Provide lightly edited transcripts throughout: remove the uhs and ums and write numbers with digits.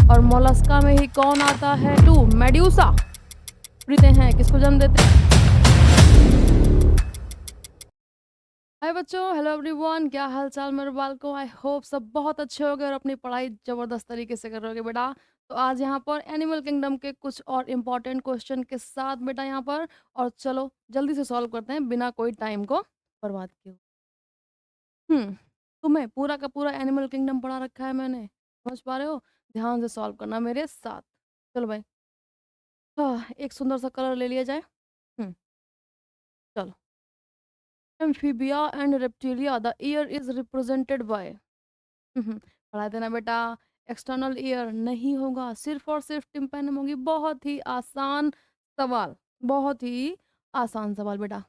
और मोलस्का में ही कौन आता है? 2 मेड्यूसा। उड़ते हैं, किसको जन्म देते हैं? हाय बच्चों, हेलो एवरीवन, क्या हाल चाल मेरे बालकों? आई होप सब बहुत अच्छे होंगे और अपनी पढ़ाई ज़बरदस्त तरीके से कर रहे होगे बेटा। तो आज यहाँ पर एनिमल किंगडम के कुछ और इम्पोर्टेंट क्वेश्चन के साथ बेटा यहाँ पर, और चलो जल्दी से सॉल्व करते हैं बिना कोई टाइम को बर्बाद किए। तुम्हें पूरा का पूरा एनिमल किंगडम पढ़ा रखा है मैंने, समझ पा रहे हो? ध्यान से सॉल्व करना मेरे साथ। चलो भाई, हाँ, एक सुंदर सा कलर ले लिया जाए। हम्म चलो। Amphibia and reptilia, the ear is represented bye. पढ़ा देना बेटा। एक्सटर्नल ईयर नहीं होगा, सिर्फ और सिर्फ टिम्पैनम होगी। बहुत ही आसान सवाल, बहुत ही आसान सवाल बेटा।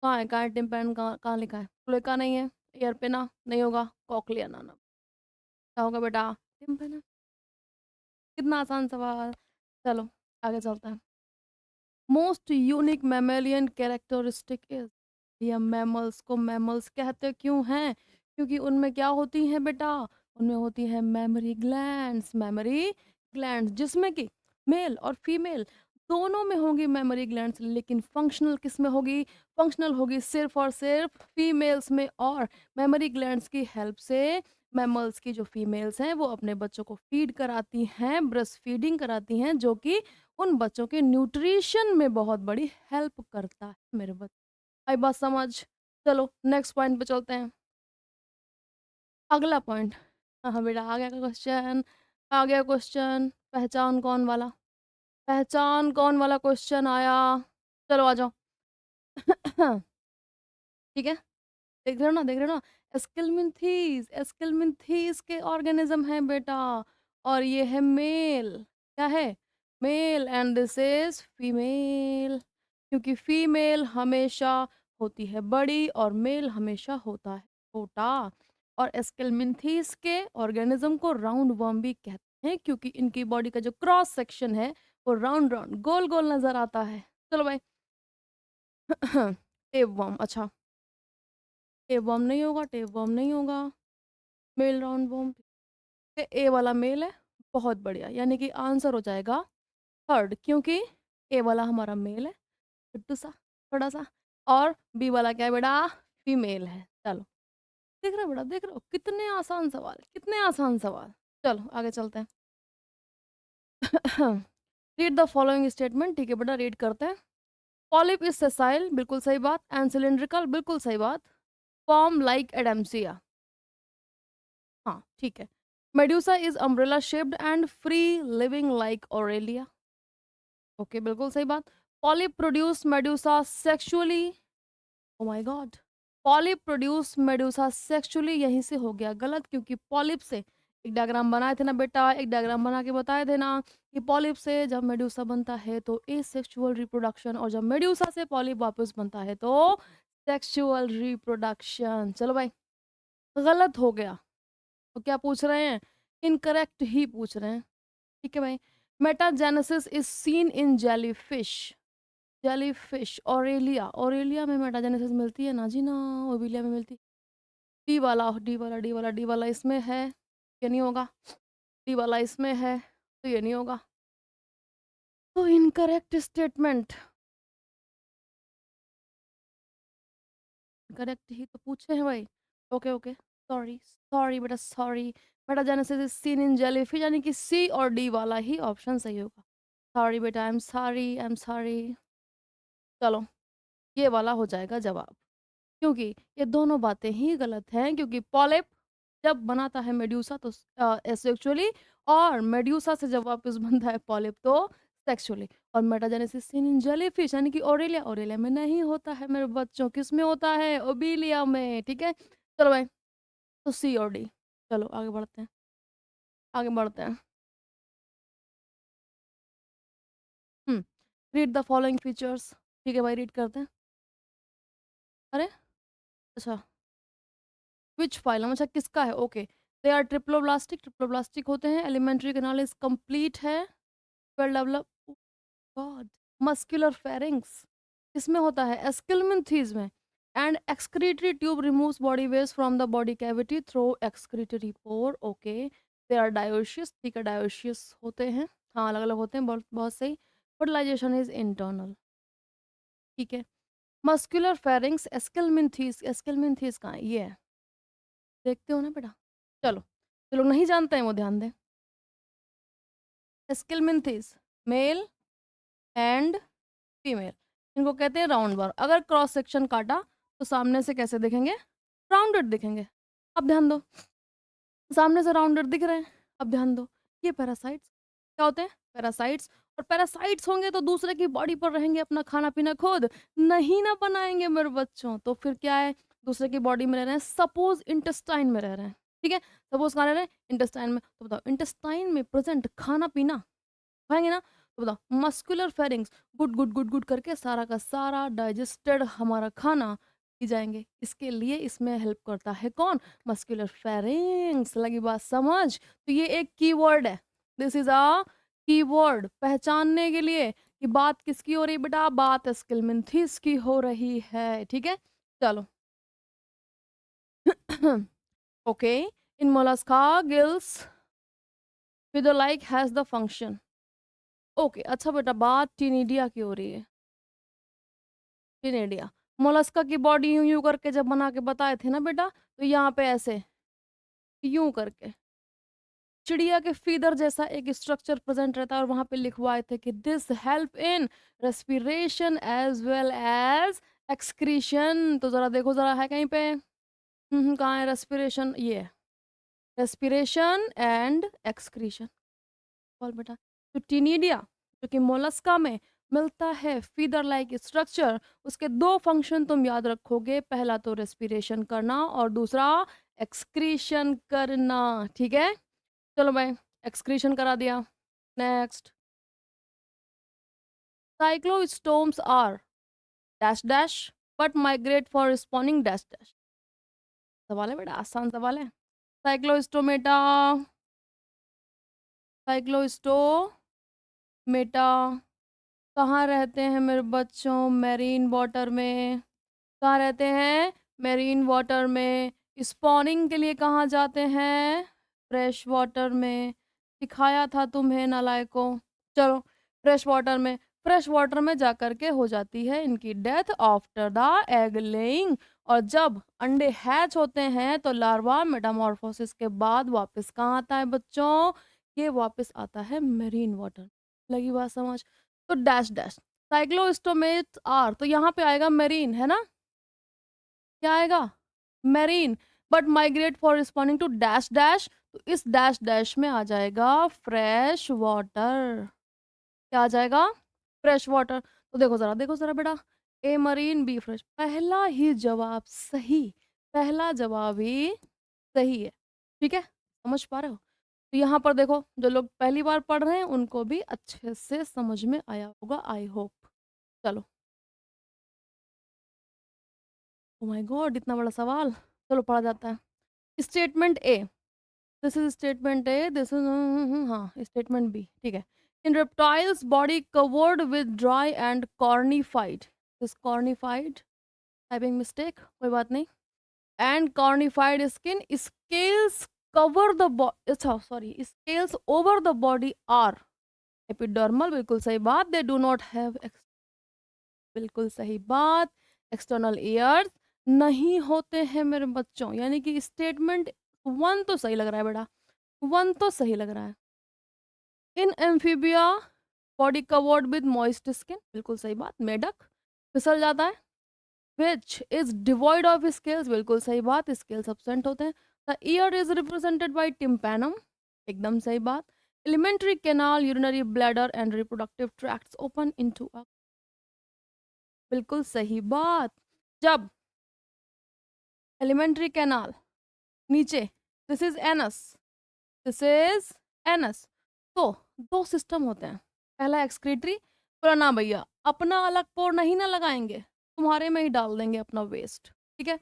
कहाँ है टिम्पैनम? कहाँ लिखा है? क्लोएका नहीं है, ईयर पे ना नहीं होगा, कॉकलिया ना ना क्या होगा बेटा? टिम्पैनम। कितना आसान सवाल। चलो आगे चलते हैं। Most unique mammalian characteristic is. ये मैमल्स को मैमल्स कहते क्यों हैं? क्योंकि उनमें क्या होती हैं बेटा? उनमें होती है मेमोरी ग्लैंड्स। मेमोरी ग्लैंड्स जिसमें कि मेल और फीमेल दोनों में होंगी मेमोरी ग्लैंड्स, लेकिन फंक्शनल किस में होगी? फंक्शनल होगी सिर्फ और सिर्फ फीमेल्स में। और मेमोरी ग्लैंड्स की हेल्प से मैमल्स की जो फीमेल्स हैं वो अपने बच्चों को फीड कराती हैं, ब्रेस्ट फीडिंग कराती हैं, जो कि उन बच्चों के न्यूट्रिशन में बहुत बड़ी हेल्प करता है मेरे बच्चे। आई बात समझ? चलो नेक्स्ट पॉइंट पे चलते हैं। अगला पॉइंट। हाँ हाँ बेटा, आ गया क्वेश्चन, आ गया क्वेश्चन। पहचान कौन वाला? पहचान कौन वाला क्वेश्चन आया? चलो आ जाओ। ठीक है, देख रहे हो ना, देख रहे हो ना? एस्केलमिंथीज, एस्केलमिंथीज के ऑर्गेनिज्म है बेटा। और ये है मेल। क्या है? Male, and this is female. क्योंकि फीमेल हमेशा होती है बड़ी और मेल हमेशा होता है छोटा। और एस्केलमिंथीज के ऑर्गेनिज्म को राउंड वर्म भी कहते हैं, क्योंकि इनकी बॉडी का जो क्रॉस सेक्शन है वो राउंड राउंड गोल गोल नजर आता है। चलो भाई। टेप वर्म, अच्छा टेप वर्म नहीं होगा, टेप वर्म नहीं होगा। मेल राउंड वर्म, ए वाला मेल है। बहुत बढ़िया, यानी कि आंसर हो जाएगा थर्ड, क्योंकि ए वाला हमारा मेल है, छोटू सा, थोड़ा सा। और बी वाला क्या है बेटा? फीमेल है। चलो, देख रहे हो बेटा, देख रहे हो कितने आसान सवाल, कितने आसान सवाल। चलो आगे चलते हैं। Read the following statement. ठीक है बेटा, रीड करते हैं। पॉलिप इज सेसाइल, बिल्कुल सही बात। एंड सिलिंड्रिकल, बिल्कुल सही बात। फॉर्म लाइक एडम्सिया, हाँ ठीक है। Medusa is umbrella shaped and free living like Aurelia, okay बिल्कुल सही बात। Polyp produce medusa sexually, oh my God, polyp produce medusa sexually, यहीं से हो गया गलत, क्योंकि पॉलिप से एक डायग्राम बनाए थे ना बेटा, एक डायग्राम बना के बताए थे ना कि पॉलिप से जब मेड्यूसा बनता है तो एसेक्सुअल रिप्रोडक्शन, और जब मेड्यूसा से पॉलिप वापस बनता है तो सेक्सुअल रिप्रोडक्शन। चलो भाई, गलत हो गया। तो क्या पूछ रहे हैं? इनकरेक्ट ही पूछ रहे हैं। ठीक है भाई। Metagenesis is seen in jellyfish, jellyfish Aurelia, Aurelia में मेटाजेनेसिस मिलती है ना जी ना, ओबिलिया में मिलती। डी वाला, डी वाला, डी वाला, डी वाला इसमें है, ये नहीं होगा। डी वाला इसमें है, तो ये नहीं होगा। तो इनकरेक्ट स्टेटमेंट, करेक्ट ही तो पूछे हैं भाई। ओके ओके, सॉरी सॉरी बेटा, sorry. Metagenesis is seen in jellyfish, यानी कि सी और डी वाला ही ऑप्शन सही होगा। सॉरी बेटा, I am sorry, I am sorry. चलो, ये वाला हो जाएगा जवाब, क्योंकि ये दोनों बातें ही गलत हैं। क्योंकि पॉलिप जब बनाता है मेड्यूसा तो सेक्सुअली, और मेड्यूसा से जब वापस बनता है पॉलिप तो सेक्सुअली। और मेटाजेनेसिस सीन इन जेलीफिश, यानी कि ओरेलिया, ओरेलिया में नहीं होता है मेरे बच्चों, किस में होता है? ओबिलिया में। ठीक है, चलो भाई, तो सी और डी। चलो आगे बढ़ते हैं, आगे बढ़ते हैं। हम्म रीड द फॉलोइंग फीचर्स। ठीक है भाई, रीड करते हैं। अरे अच्छा, विच फाइलम, अच्छा किसका है? Okay, they are triploblastic, triploblastic होते हैं। एलिमेंट्री कैनाल इज कंप्लीट है, well develop. God, muscular pharynx इसमें होता है, एस्किलमिंथीज में। And excretory tube removes body waste from the body cavity through excretory pore, okay. They are dioecious, ठीक है, dioecious होते हैं। हाँ, अलग-अलग होते हैं, बहुत बहुत सही। फर्टिलाइज़ेशन इज़ इंटरनल, ठीक है। मस्कुलर फेरिंक्स एस्केलमिंथीस, एस्केलमिंथीस कहाँ है? ये है, देखते हो ना बेटा? चलो, जो लोग नहीं जानते हैं वो ध्यान दें। एस्केलमिंथीस मेल एंड फीमेल, इनको कहते हैं राउंड बार। अगर क्रॉस सेक्शन काटा तो सामने से कैसे दिखेंगे? राउंडेड दिखेंगे। अब ध्यान दो, सामने से राउंडेड दिख रहे हैं। अब ध्यान दो, ये पैरासाइट्स क्या होते हैं? पैरासाइट्स। और पैरासाइट्स होंगे तो दूसरे की बॉडी पर रहेंगे, अपना खाना-पीना खुद नहीं ना बनाएँगे मेरे बच्चों। तो फिर क्या है? दूसरे की बॉडी में रह रहे हैं, सपोज़ इंटेस्टाइन में रह रहे हैं, ठीक है? सपोज़ कहाँ रह रहे हैं? इंटेस्टाइन में। तो बताओ इंटेस्टाइन में प्रेज़ेंट खाना-पीना खाएँगे ना? तो बताओ muscular pharynx good, good, good, good करके सारा का सारा डाइजेस्टेड हमारा खाना पी जाएँगे। इसके लिए इसमें हेल्प करता है कौन? Muscular pharynx. लगी बात समझ? तो ये एक कीवर्ड है। दिस इज़ अ कीवर्ड, पहचानने के लिए कि बात किसकी हो रही है बेटा? बात स्किलमिंथिस की हो रही है, ठीक है? चलो। Okay, in Mollusca gills feather like has the function. Okay, अच्छा बेटा बात टिनिडिया की हो रही है। टिनिडिया, मोलस्का की बॉडी यूं-यूं करके जब बना के बताए थे ना बेटा, तो यहाँ पे ऐसे, यूं करके, चिड़िया के फीदर जैसा एक स्ट्रक्चर प्रेज़ेंट रहता है और वहाँ पे लिखवाए थे कि this help in respiration as well as excretion. तो ज़रा देखो ज़रा है कहीं पे? कहाँ है रेस्पिरेशन? ये है, रेस्पिरेशन एंड एक्सक्रीशन। बोल बेटा। तो टिनिडिया जो कि मोलस्का में मिलता है फीदर लाइक स्ट्रक्चर, उसके दो फंक्शन तुम याद रखोगे, पहला तो रेस्पिरेशन करना और दूसरा एक्सक्रीशन करना, ठीक है? चलो भाई, एक्सक्रीशन करा दिया। Next, cyclostomes are dash dash but migrate for spawning dash dash. सवाल है बेटा, आसान सवाल है। साइक्लोस्टोमेटा, साइक्लोस्टोमेटा कहाँ रहते हैं मेरे बच्चों? मैरीन वाटर में। कहाँ रहते हैं? मैरीन वाटर में। स्पॉनिंग के लिए कहाँ जाते हैं? फ्रेश वाटर में। सिखाया था तुम्हें नालायकों। चलो, फ्रेश वाटर में, फ्रेश वाटर में जाकर के हो जाती है इनकी death after the egg laying. और जब अंडे हैच होते हैं तो लार्वा मेटामॉर्फोसिस के बाद वापस कहाँ आता है बच्चों? ये वापस आता है मैरीन वाटर। लगी बात समझ? तो डैश डैश, साइक्लोस्टोमेट्स आर, तो यहाँ पे आएगा मेरीन, है ना? क्या आएगा? Marine, but migrate for responding to dash dash, तो इस डैश डैश में आ जाएगा फ्रेश वाटर। क्या आ जाएगा? Fresh water. तो देखो ज़रा बेटा, ए मरीन, बी फ्रेश। पहला ही जवाब सही, पहला जवाब ही सही है, ठीक है? समझ पा रहे हो? तो यहाँ पर देखो, जो लोग पहली बार पढ़ रहे हैं उनको भी अच्छे से समझ में आया होगा, आई होप। चलो। Oh my god! इतना बड़ा सवाल। चलो पढ़ा जाता है। Statement A, this is statement A, this is हाँ, स्टेटमेंट बी, ठीक है। In reptiles body covered with dry and cornified, this cornified, typing mistake, कोई बात नहीं। And cornified skin, scales cover the बॉ अच्छा sorry, scales over the body are epidermal, बिल्कुल सही बात। They do not have X, बिल्कुल सही बात। एक्सटर्नल ईयर्स नहीं होते हैं मेरे बच्चों, यानी कि स्टेटमेंट 1 तो सही लग रहा है बेटा, 1 तो सही लग रहा है। In Amphibia body covered with moist skin, बिल्कुल सही बात। मेढक फिसल जाता है। Which is devoid of scales, बिल्कुल सही बात, स्केल्स एब्सेंट होते हैं। The ear is represented by tympanum, एकदम सही बात। Alimentary canal, urinary bladder and reproductive tracts open into a, बिल्कुल सही बात। जब एलिमेंट्री कैनाल नीचे, this is anus, this is anus, तो दो सिस्टम होते हैं। पहला एक्सक्रीटरी, बोला ना भैया अपना अलग पोर नहीं ना लगाएंगे, तुम्हारे में ही डाल देंगे अपना वेस्ट, ठीक है।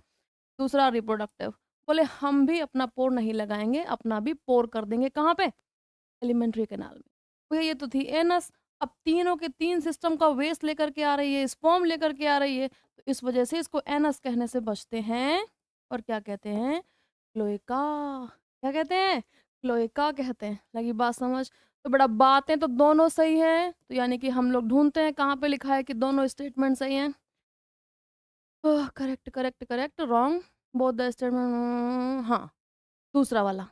दूसरा रिप्रोडक्टिव, बोले हम भी अपना पोर नहीं लगाएंगे, अपना भी पोर कर देंगे कहाँ पे? एलिमेंट्री कैनाल में। भैया ये तो थी एनस, अब तीनों के तीन सिस्टम का वेस्ट लेकर के आ रही है, स्पर्म लेकर के आ रही है, तो इस वजह से इसको एनस कहने से बचते हैं और क्या कहते हैं? क्लोएका। क्या कहते हैं? लोहे का कहते हैं, लगी बात समझ? तो बेटा बातें तो दोनों सही हैं, तो यानी कि हम लोग ढूँढते हैं कहाँ पे लिखा है कि दोनों स्टेटमेंट सही हैं। Oh! Correct, correct, correct, wrong both the statement हाँ, दूसरा वाला।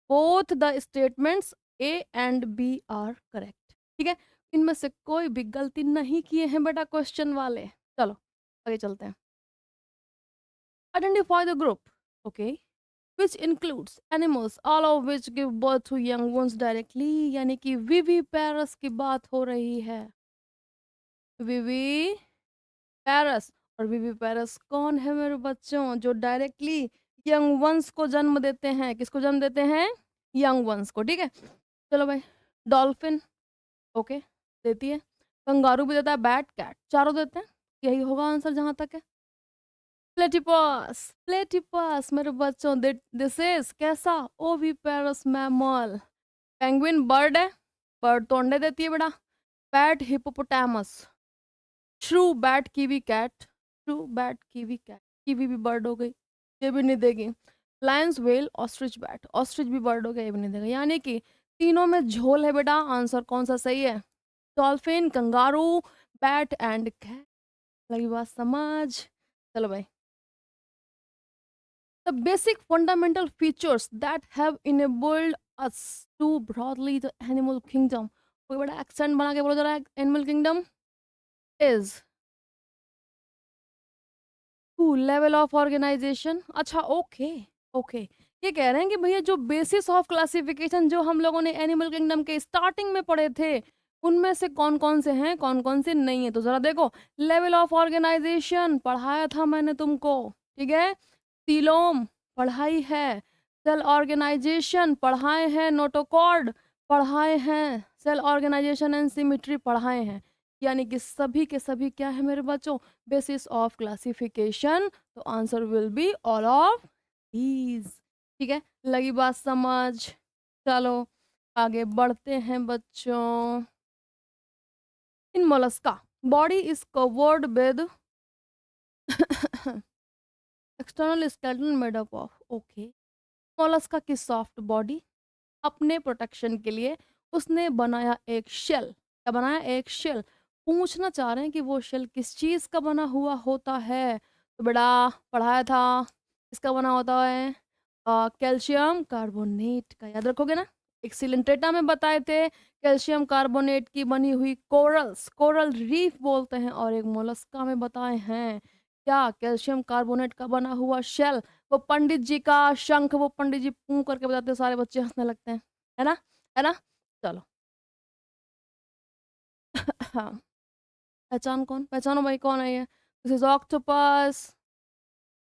Both the statements A and B are correct. ठीक है? इनमें से कोई भी गलती नहीं किए हैं बेटा क्वेश्चन वाले। चलो, आगे चलते हैं। Identify the group, okay, which includes animals all of which give birth to young ones directly, यानी कि विविपेरस की बात हो रही है। विविपेरस, और विविपेरस कौन है मेरे बच्चों? जो डायरेक्टली यंग वंस को जन्म देते हैं। किसको जन्म देते हैं? यंग वंस को, ठीक है? चलो भाई, डॉल्फिन, ओके, देती है। कंगारू भी देता है, बैट, कैट, चारों देते हैं। यही होगा आंसर जहाँ तक है। प्लेटिपस, प्लेटिपस मेरे बच्चों, दिस इज कैसा? Oviparous mammal. पेंगुइन बर्ड है, बर्ड तो अंडे देती है बेटा। Bat hippopotamus. श्रू बैट कीवी कैट, श्रू बैट कीवी कैट, कीवी भी बर्ड हो गई, ये भी नहीं देगी। Lions whale ostrich bat, ostrich भी बर्ड हो गया, ये भी नहीं देगा। यानी कि तीनों में झोल है बेटा। आंसर कौन सा सही है? Dolphin, kangaroo, bat and cat. लगी बात समझ? चलो भाई, the basic fundamental features that have enabled us to broadly the animal kingdom, कोई बड़ा एक्सेंट बना के बोलो जरा, animal kingdom is two level of organisation. अच्छा, ओके, ओके, ये कह रहे हैं कि भैया जो बेसिस ऑफ क्लासिफिकेशन जो हम लोगों ने एनिमल किंगडम के स्टार्टिंग में पढ़े थे, उनमें से कौन कौन से हैं, कौन कौन से नहीं है। तो जरा देखो, लेवल ऑफ ऑर्गेनाइजेशन पढ़ाया था मैंने तुमको, ठीक है? सीलोम पढ़ाई है, सेल ऑर्गेनाइजेशन पढ़ाए हैं, नोटोकॉर्ड पढ़ाए हैं, सेल ऑर्गेनाइजेशन एंड सिमिट्री पढ़ाए हैं। यानी कि सभी के सभी क्या है मेरे बच्चों? Basis of classification. तो answer will be all of these. ठीक है, लगी बात समझ? चलो आगे बढ़ते हैं बच्चों। In Mollusca body is covered with external skeleton made up of, okay, Mollusca की सॉफ्ट बॉडी, अपने प्रोटेक्शन के लिए उसने बनाया एक शेल। क्या बनाया? एक शेल। पूछना चाह रहे हैं कि वो शेल किस चीज़ का बना हुआ होता है। तो बेटा पढ़ाया था, इसका बना होता है कैल्शियम कार्बोनेट का, याद रखोगे ना? एक सिलेंट्रेटा में बताए थे कैल्शियम कार्बोनेट की बनी हुई कोरल्स, कोरल रीफ बोलते हैं, और एक मोलस्का में बताए हैं क्या? कैल्शियम कार्बोनेट का बना हुआ शेल। वो पंडित जी का शंख, वो पंडित जी पूं करके बताते हैं, सारे बच्चे हंसने लगते हैं, है ना? है ना? चलो हाँ, पहचान कौन? पहचानो भाई, कौन है ये? This is octopus.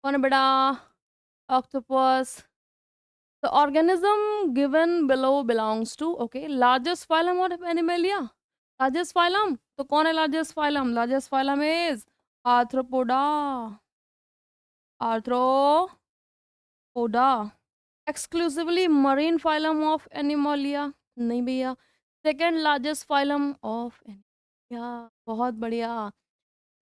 कौन है बेटा? Octopus. The organism given below belongs to, okay, largest phylum of Animalia. Largest phylum. तो कौन है largest phylum? Largest phylum is Arthropoda. Arthropoda. Exclusively marine phylum of Animalia. नहीं भैया. Second largest phylum of Animalia. बहुत बढ़िया.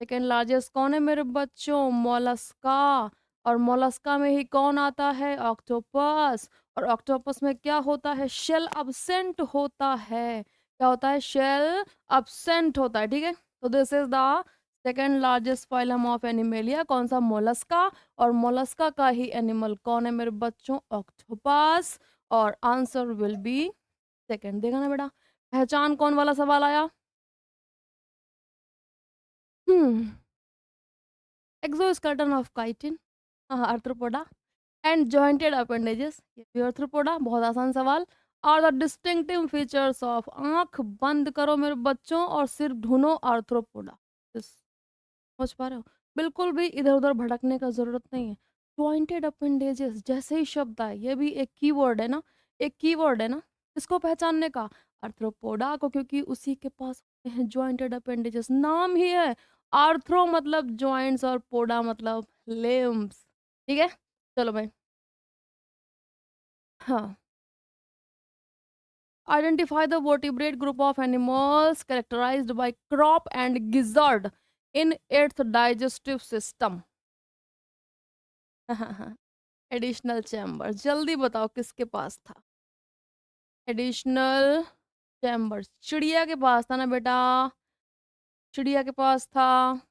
Second largest कौन है मेरे बच्चों? मोलस्का। और मोलस्का में ही कौन आता है? ऑक्टोपस। और ऑक्टोपस में क्या होता है? शेल अब्सेंट होता है। क्या होता है? शेल अब्सेंट होता है, ठीक है? तो this is the second largest phylum of animalia. कौन सा? मोलस्का। और मोलस्का का ही एनिमल कौन है मेरे बच्चों? ऑक्टोपस। और आंसर विल बी सेकेंड। देखा ना बेटा, पहचान कौन वाला सवाल आया? Hmm, exoskeleton of chitin, Arthropoda, and jointed appendages, ये भी आर्थ्रोपोडा। बहुत आसान सवाल। और द डिस्टिंक्टिव फीचर्स ऑफ, आंख बंद करो मेरे बच्चों और सिर्फ ढूंढो आर्थ्रोपोडा। समझ पा रहे हो? बिल्कुल भी इधर उधर भटकने का जरूरत नहीं है। जॉइंटेड अपेंडेजेस जैसे ही शब्द आए, ये भी एक कीवर्ड है ना, एक कीवर्ड है ना, इसको पहचानने का, आर्थ्रोपोडा को, क्योंकि उसी के पास होते हैं जॉइंटेड अपेंडेजेस। नाम ही है, आर्थ्रो मतलब जॉइंट्स और पोडा मतलब लिम्स। ठीक है, चलो भाई। हाँ, identify the vertebrate group of animals characterized by crop and gizzard in its digestive system. Additional chamber, जल्दी बताओ किसके पास था? एडिशनल चैम्बर्स, चिड़िया के पास था ना बेटा, चिड़िया के पास था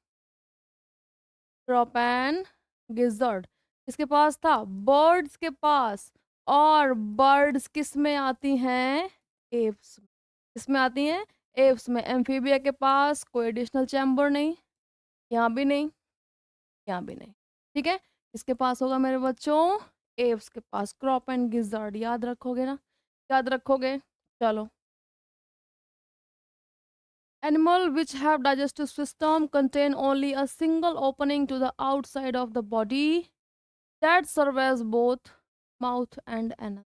ट्रोपैन गिजर्ड, किसके पास था, बर्ड्स के पास। और बर्ड्स किस में आती हैं, एप्स, किस में आती हैं, एप्स में। एम्फीबिया के पास कोई एडिशनल चैम्बर नहीं, यहाँ भी नहीं, यहाँ भी नहीं, ठीक है। इसके पास होगा मेरे बच्चों, एप्स के पास क्रॉप एंड गिजर्ड, याद रखोगे ना, याद रखोगे। चलो, animal which have digestive system contain only a single opening to the outside of the body that serve as both mouth and anus.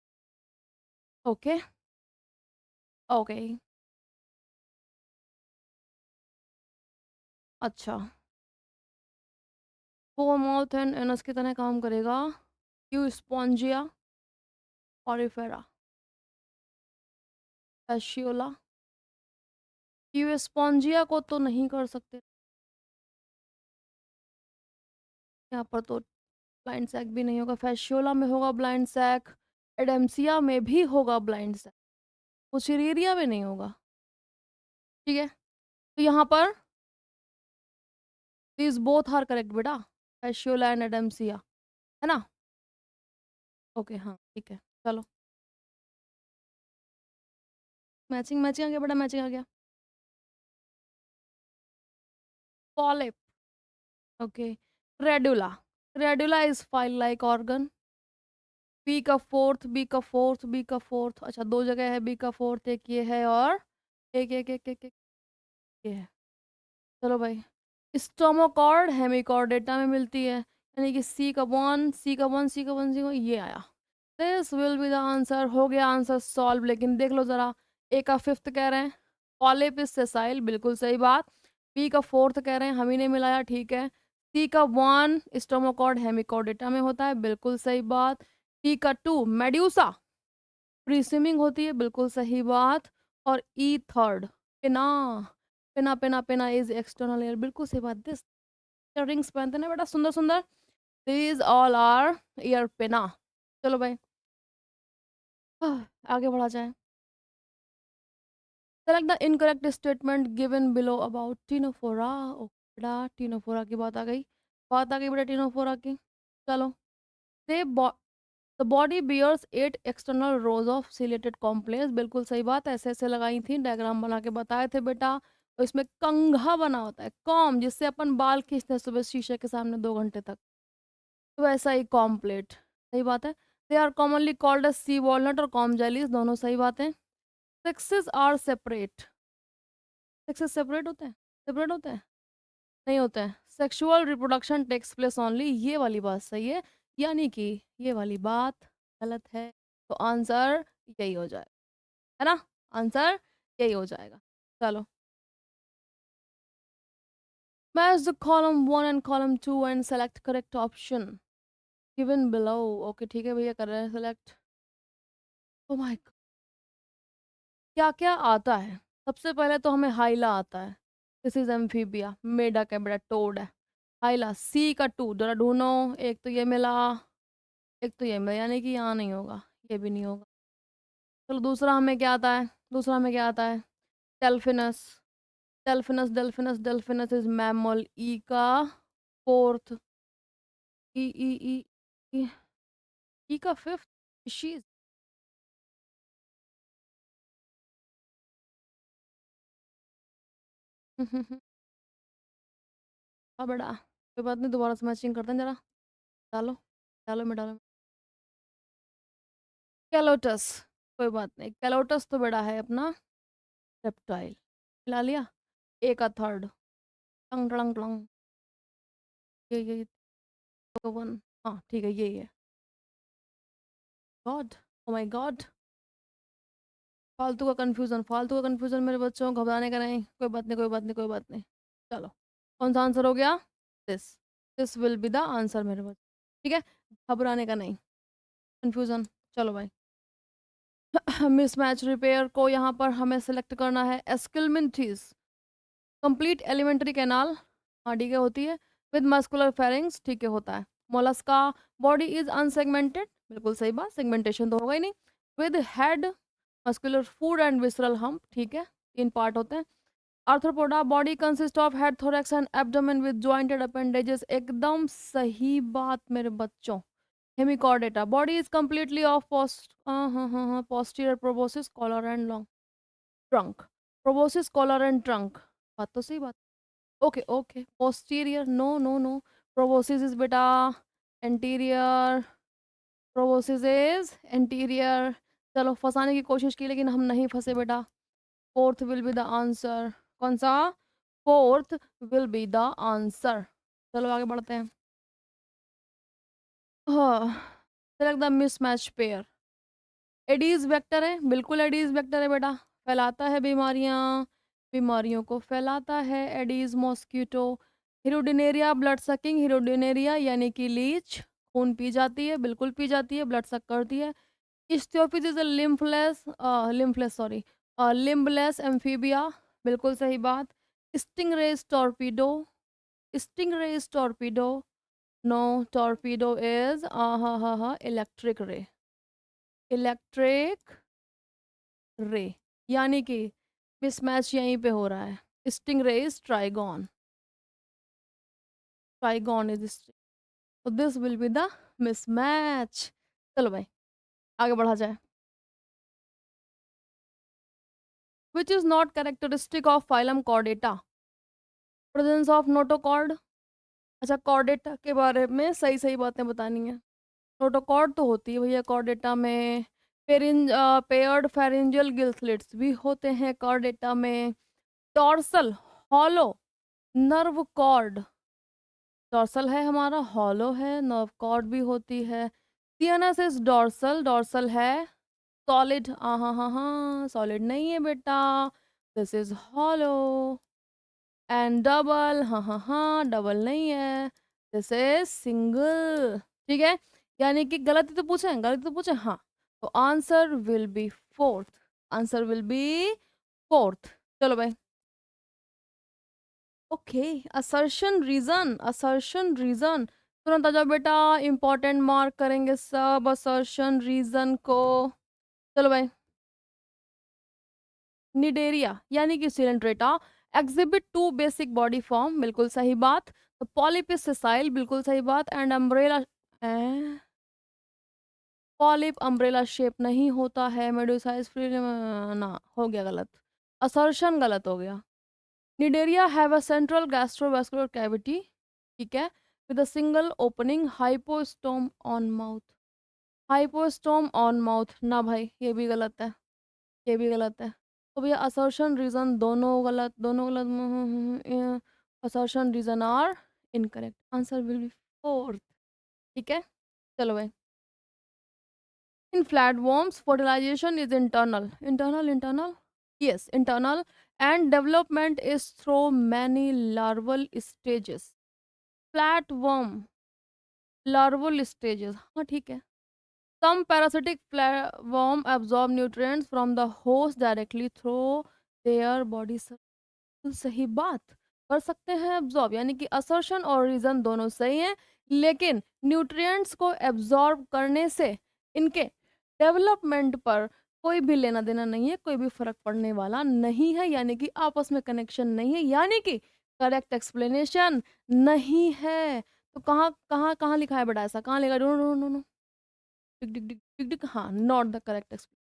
Okay, okay, अच्छा, वो माउथ एंड एनस की तरह काम करेगा, यू स्पॉन्जिया ऑरिफेरा फैशियोला, यू स्पॉन्जिया को तो नहीं कर सकते, यहाँ पर तो ब्लाइंड सैक भी नहीं होगा, फैशियोला में होगा ब्लाइंड सैक, एडेम्सिया में भी होगा ब्लाइंड सैक, उसिरिया में नहीं होगा, ठीक है। तो यहाँ पर दीज बोथ आर करेक्ट बेटा, फैशियोला एंड एडेम्सिया, है ना। ओके हाँ ठीक है, चलो, मैचिंग मैचिंग आ गया बेटा, मैचिंग आ गया। Polyp, okay, radula, radula is file like organ, B का फोर्थ, बी का फोर्थ, बी का फोर्थ, अच्छा दो जगह है बी का फोर्थ, एक ये है और एक एक एक एक, एक ये है। चलो भाई, स्टोमोकॉर्ड हेमिकॉर्डेटा में मिलती है, यानी कि सी का वन, सी का वन, सी का वन, सी का ये आया, this will be the answer, हो गया आंसर सॉल्व। लेकिन देख लो जरा, ए का फिफ्थ कह रहे हैं पॉलिप इज सेसाइल, बिल्कुल सही बात, बी का फोर्थ कह रहे हैं हम ही ने मिलाया, ठीक है, सी का वन स्टोमोकॉर्ड हेमिकॉर्डेटा में होता है, बिल्कुल सही बात, टी का टू मेड्यूसा फ्री स्विमिंग होती है, बिल्कुल सही बात, और ई थर्ड पिना, पिना पिना पिना इज एक्सटर्नल एयर, बिल्कुल सही बात, दिस रिंग्स पहनते हैं ना बेटा सुंदर सुंदर, दीज ऑल आर ईयर पिना। चलो भाई, आगे बढ़ा जाए। Select the incorrect statement given below about Ctenophora, oh बेटा टीनोफोरा की बात आ गई, बात आ गई बेटा टीनोफोरा की। चलो, they the body bears 8 external rows of ciliated comb plates, बिल्कुल सही बात, ऐसे ऐसे लगाई थी, डायग्राम बना के बताए थे बेटा। और इसमें कंघा बना होता है, कॉम, जिससे अपन बाल खींचते हैं सुबह शीशे के सामने 2 घंटे तक, तो वैसा ही कॉम्प्लेट, सही बात है। They are commonly called as sea walnut और कॉम जेलीज, दोनों सही बात है। Sexes are separate, sexes separate होते हैं, सेपरेट होते हैं, नहीं होते हैं, sexual reproduction takes place only, ये वाली बात सही है, यानी कि ये वाली बात गलत है, तो आंसर यही हो जाएगा, है ना, आंसर यही हो जाएगा। चलो, match the column 1 and column 2 and select correct option given below, okay ठीक है भैया, कर रहे हैं सेलेक्ट। ओ माय गॉड, क्या क्या आता है, सबसे पहले तो हमें हाइला आता है, दिस इज एम्फीबिया, मेढक है बेटा, टोड है, हाइला, सी का टू, जरा ढूंढो, एक तो ये मिला, एक तो ये मिला, यानी कि यहाँ नहीं होगा, ये भी नहीं होगा। चलो दूसरा हमें क्या आता है, दूसरा हमें क्या आता है, Delphinus, Delphinus Delphinus Delphinus is mammal, E का फोर्थ, ई ई ई ई, ई का फिफ्थ स्पीशीज, हाँ बड़ा, कोई बात नहीं, दोबारा से मैचिंग करते हैं जरा, डालो, डालो में डालो, कैलोटस, कोई बात नहीं, कैलोटस तो बड़ा है अपना रेप्टाइल, मिला लिया, ए का थर्ड, टंग टंग टंग, ये वन, हाँ ठीक है, ये है, गॉड, ओ माय गॉड, फालतू का कंफ्यूजन, फालतू का कंफ्यूजन मेरे बच्चों, घबराने का नहीं, कोई बात नहीं, कोई बात नहीं, कोई बात नहीं। चलो, कौन सा आंसर हो गया, this, this will be the answer मेरे बच्चों, ठीक है, घबराने का नहीं, कंफ्यूजन। चलो भाई, मिसमैच रिपेयर को यहाँ पर हमें सेलेक्ट करना है, एस्किलमिंथिस, कंप्लीट एलिमेंट्री कैनाल, हाँ ठीक है होती है, विद मस्कुलर फेरिंग्स, ठीक है होता है, मोलस्का, बॉडी इज अनसेगमेंटेड, बिल्कुल सही बात, सेगमेंटेशन तो होगा ही नहीं, with head muscular foot and visceral hump, ठीक है, 3 पार्ट होते हैं। Arthropoda body consist of head, thorax and abdomen with jointed appendages, एकदम सही बात मेरे बच्चों। Hemichordata body is completely of posterior proboscis collar and long trunk, proboscis collar and trunk, बात तो सही बात। Okay okay, posterior no no no, proboscis is बेटा एंटीरियर, प्रोबोसिस इज एंटीरियर। चलो फंसाने की कोशिश की लेकिन हम नहीं फंसे बेटा। Fourth will be the answer, कौन सा? Fourth will be the answer. चलो आगे बढ़ते हैं। हाँ, select the mismatch pair. Aedes vector है, बिल्कुल एडीज वेक्टर है बेटा, फैलाता है बीमारियां, बीमारियों को फैलाता है एडीज मॉस्किटो। हिरोडिनेरिया ब्लड सकिंग, हिरोडिनेरिया यानी कि लीच, खून पी जाती है, बिल्कुल पी जाती है, ब्लड सक करती है। Ichthyophis is a limbless sorry, limbless amphibia, बिल्कुल सही बात। Stingrays torpedo, stingrays torpedo, no, torpedo is electric ray, electric ray, यानी कि मिसमैच यहीं पे हो रहा है। Stingray is Trygon, Trygon is, so this will be the mismatch। चलो भाई आगे बढ़ा जाए। Which is not characteristic of phylum Chordata, presence of notochord. अच्छा कॉर्डेटा के बारे में सही सही बातें बतानी है। नोटोकॉर्ड तो होती है भैया कॉर्डेटा में, पेयर्ड फेरेंजियल गिल स्लिट्स भी होते हैं कॉर्डेटा में। Dorsal hollow nerve cord, dorsal है हमारा, हॉलो है, नर्व कॉर्ड भी होती है। सीएनएस इज डॉर्सल, डॉर्सल है सॉलिड, हाँ हाँ हाँ, सॉलिड नहीं है बेटा, this is hollow. And double, हाँ हाँ हाँ, डबल नहीं है, दिस इज सिंगल, ठीक है। यानी कि गलती तो पूछे, गलती तो पूछे, हाँ। तो answer will be fourth, answer will be fourth. चलो भाई, okay, assertion reason, assertion reason, तुरंत आ जाओ बेटा, इंपॉर्टेंट मार्क करेंगे सब असर्शन रीजन को। चलो भाई, निडेरिया यानी कि coelenterata exhibit two basic body form, बिल्कुल सही बात। तो पॉलिप इज सेसाइल, बिल्कुल सही बात। And umbrella, polyp umbrella shape नहीं होता है, मेडुसाइज फ्री, ना, हो गया गलत, असर्शन गलत हो गया। Cnidaria have a central gastrovascular cavity, ठीक है, with a single opening, hypostome on mouth, hypostome on mouth, ना भाई ये भी गलत है, ये भी गलत है। तो भैया असर्शन रीजन दोनों गलत, दोनों गलत, assertion reason are incorrect, answer will be fourth, ठीक है। चलो भाई, इन flatworms fertilization is internal, internal, yes internal, and development is through many larval stages, flatworm larval stages, हाँ ठीक है। some parasitic flatworm absorb nutrients from the host directly through their body, तो सही बात, कर सकते हैं एब्जॉर्ब, यानी कि असर्शन और रीजन दोनों सही हैं, लेकिन न्यूट्रिएंट्स को एब्जॉर्ब करने से इनके डेवलपमेंट पर कोई भी लेना देना नहीं है, कोई भी फर्क पड़ने वाला नहीं है, यानी कि आपस में कनेक्शन नहीं है, यानी कि करेक्ट एक्सप्लेनेशन नहीं है। तो कहाँ कहाँ कहाँ लिखा है बेटा, ऐसा कहाँ लिखा? नो नो नो नो, टिक टिक टिक टिक टिक, हाँ, नॉट द करेक्ट एक्सप्लेनेशन,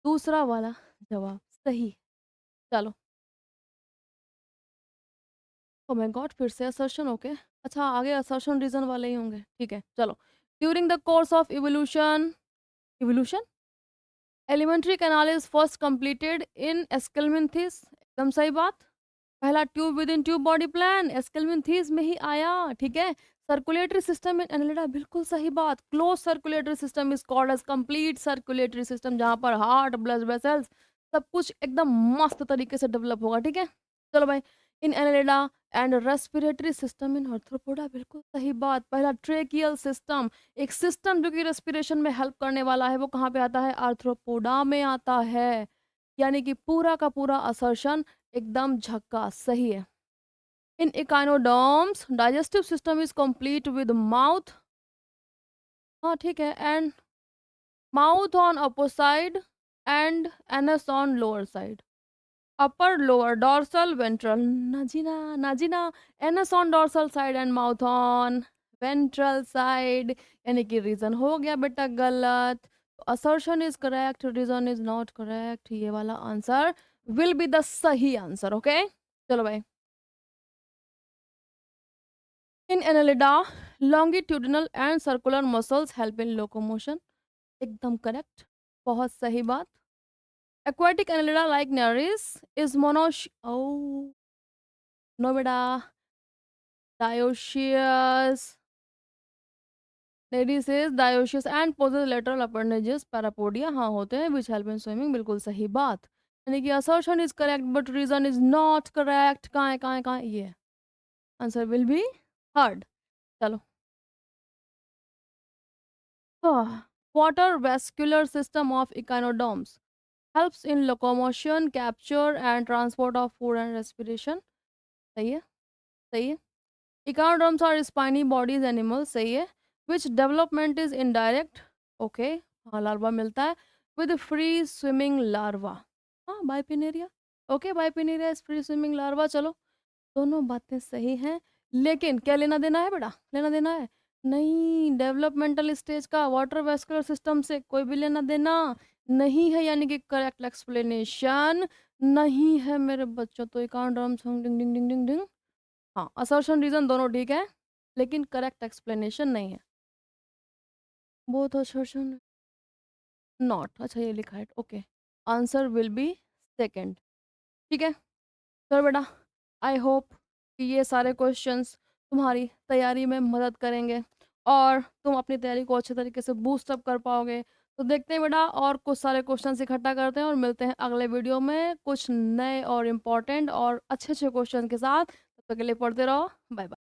दूसरा वाला जवाब सही। चलो, ओ माय गॉड, फिर से असर्शन, ओके, अच्छा आगे असर्शन रीजन वाले ही होंगे, ठीक है चलो। During the course of evolution, evolution alimentary canal is first completed in Aschelminthes, एकदम सही बात। पहला tube within tube body plan Aschelminthes में ही आया, ठीक है। सर्कुलेटरी सिस्टम इन एनालिडा, बिल्कुल सही बात। Close circulatory system is called as complete circulatory system, जहां पर हार्ट, ब्लड वेसल्स, सब कुछ एकदम मस्त तरीके से डेवलप होगा, ठीक है। चलो भाई, in Annelida and respiratory system in Arthropoda, बिल्कुल सही बात। पहला ट्रेकियल सिस्टम, एक सिस्टम जो कि रेस्पिरेशन में हेल्प करने वाला है, वो कहाँ पे आता है? आर्थ्रोपोडा में आता है, यानी कि पूरा का पूरा असर्शन एकदम झक्का सही है। In echinoderms digestive system is complete with mouth, हाँ ठीक है, and mouth on opposite, and anus on lower side. Upper, lower, dorsal, ventral. Najina, Najina. Anus on dorsal side and mouth on ventral side. यानी कि reason हो गया बेटा गलत. Assertion is correct, reason is not correct. ये वाला answer will be the सही answer. Okay? चलो भाई. In Annelida, longitudinal and circular muscles help in locomotion. एकदम करेक्ट. बहुत सही बात. Aquatic Annelida like Nereis is monosh. Oh, no beta. Dioecious. Nereis is dioecious and possess lateral appendages parapodia. हाँ होते हैं which help in swimming. बिल्कुल सही बात. यानी कि assertion is correct but reason is not correct. कहाँ है ये. Answer will be third. चलो. Water vascular system of echinoderms helps in locomotion, capture and transport of food and respiration. सही है. सही है. Echinoderms are spiny bodies animals. सही है. Which development is indirect. Okay. हाँ लार्वा मिलता है. With free swimming larva. हाँ bipinnaria. Okay bipinnaria is free swimming larva. चलो दोनों बातें सही हैं. लेकिन क्या लेना देना है बेटा. लेना देना है. नहीं डेवलपमेंटल स्टेज का वाटर वेस्कुलर सिस्टम से कोई भी लेना देना नहीं है. यानी कि करेक्ट एक्सप्लेनेशन नहीं है मेरे बच्चों. तो इकांड्रम डिंग डिंग डिंग डिंग डिंग. हाँ असर्शन रीजन दोनों ठीक है लेकिन करेक्ट एक्सप्लेनेशन नहीं है. Both assertion not. अच्छा ये लिखा है. Okay answer will B second. ठीक है. चलो बेटा आई होप कि ये सारे क्वेश्चंस तुम्हारी तैयारी में मदद करेंगे और तुम अपनी तैयारी को अच्छे तरीके से बूस्ट अप कर पाओगे. तो देखते हैं बेटा और कुछ सारे क्वेश्चंस इकट्ठा करते हैं और मिलते हैं अगले वीडियो में कुछ नए और इम्पोर्टेंट और अच्छे अच्छे क्वेश्चन के साथ. तब तक के लिए पढ़ते रहो. Bye bye.